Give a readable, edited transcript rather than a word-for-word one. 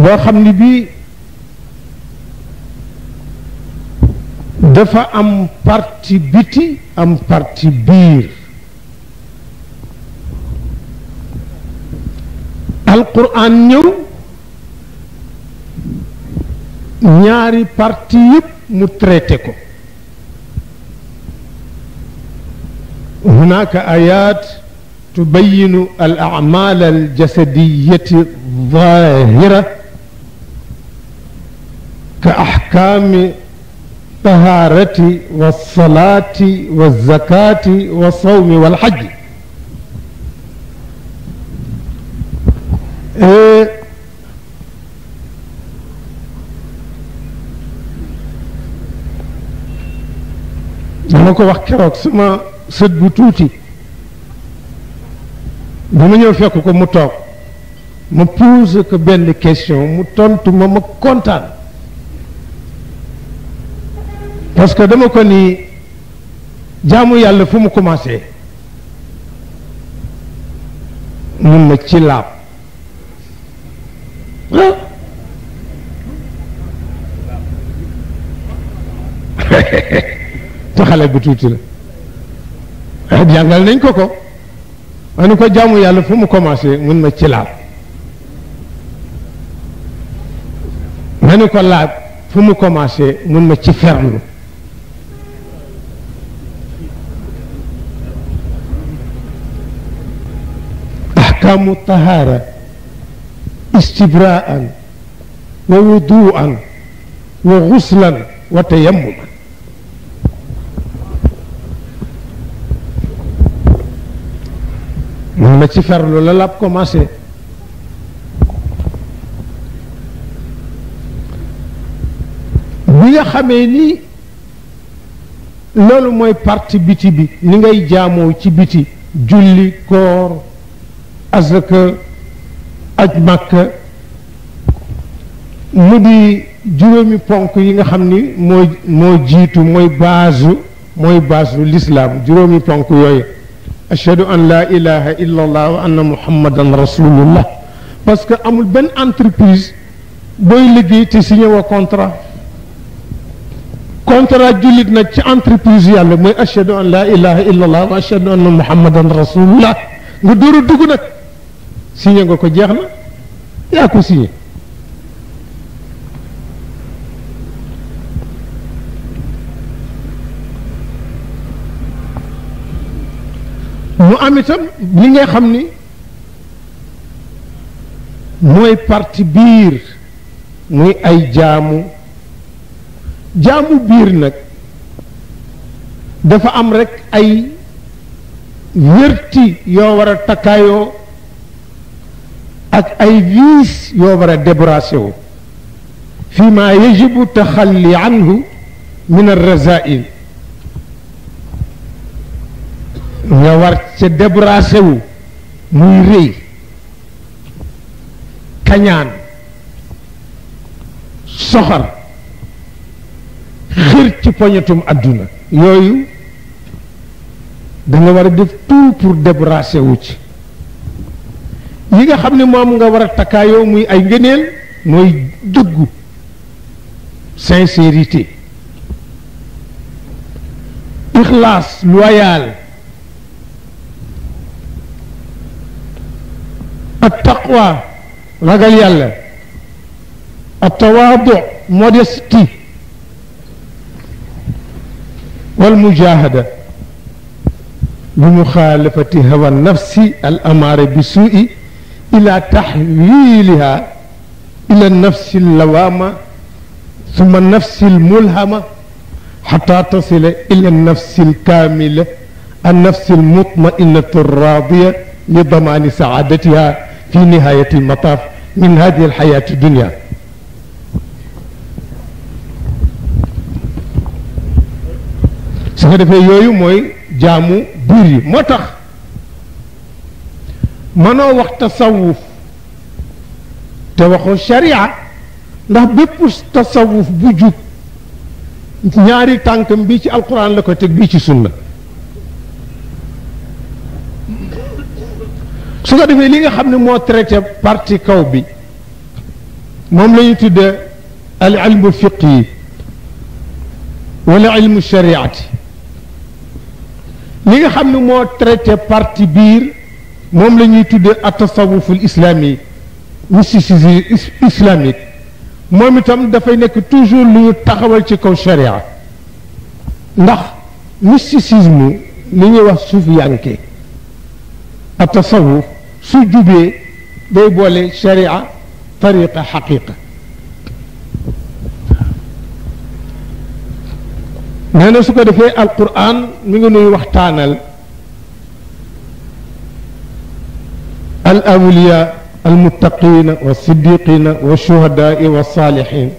boo xam ni bii dafa am parti biti am parti biir alquran ñëw ñaari parti yëpp mu traité ko هناك آيات تبين الأعمال الجسدية الظاهرة كأحكام الطهارة والصلاة والزكاة والصوم والحج dama ko wax keroog sama sët bu tuuti ba ma ñëw fekk ko mu toog ma posé ko benn question mu tontu ma kontaan parce que dama ko ni jaamu yàlla fu mu commencé mun na ci laab te xale bu tuuti la jàngal nañ ko ma ni ko jaamu yàlla fu mu commencé mun na ci laab ma ni ko laab fu mu commencé mun na ci ferlu ahkaamu tahaara istibraan wa wuduan wa xuslan wa tayammuman mun na ci ferlu la laab commencé bi nga xamee ni loolu mooy parti biti bi ni ngay jaamoo ci biti julli koor azaka aj màkka mu di juróomi ponk yi nga xam ni moo jiitu mooy baasu l'islam juróomi ponk yooyu ashhadu an la ilaha illa allah wa anna muhammadan rasulullah parce que amul benn entreprise booy liggéey te signé wa contrat jullit nag ci entreprise yàlla mooy ashhadu an la ilaha illa allah wa ashhadu anna muhammadan rasulullah nga dóor a dugg nag signé nga ko jeex na yaa ko signé mu am itam li nga xam ni mooy parti biir muy ay jaamu biir nag dafa am rekk ay wérti yoo war a takkaayoo ak ay viis yoo war a débarrassé wu fi ma yajibu taxalli anhu min arrazail nga war ca débarrassé wu muy rëy kañaan soxar xir ci poñetum àdduna yooyu da nga war a def tout pour débarrasser wu ci yi nga xam ne moom nga war a takkaayoo muy ay ngëneel mooy dëggu sincérité ixlaas loyal at taqwa ragal yàlla at tawaadu modestie wal mujahada بمخالفة هوى النفس الأمارة بسوء إلى تحويلها إلى النفس اللوامة ثم النفس الملهمة حتى تصل إلى النفس الكاملة النفس المطمئنة الراضية لضمان سعادتها في نهاية المطاف من هذه الحياة الدنيا. سكده في يويو موي jaamu biir yi moo tax mënoo wax tasawuf te waxoo sharia ndax bépp tasawuf bu jub ñaari tànkam bii ci alquran la ko teg bii ci sunna su ko defee li nga xam ne moo traité parti kaw bi moom la ñu tudde al ilmu fiqhi wala ilmu shariati li nga xam ne moo traité partie biir moom la ñuy tudde at-tasawuful islami mysticisme islamique moom itam dafay nekk toujours lu ñu taxawal ci kaw sharia ndax mysticisme li ñuy wax suufiyanke at-tasawuf su jubee day boole sharia tariqa xaqiqa nee na su ko defee alquran mi ngi nuy waxtaanal al awliya al muttaqina wa siddiqina wa shuhadaa wa salihin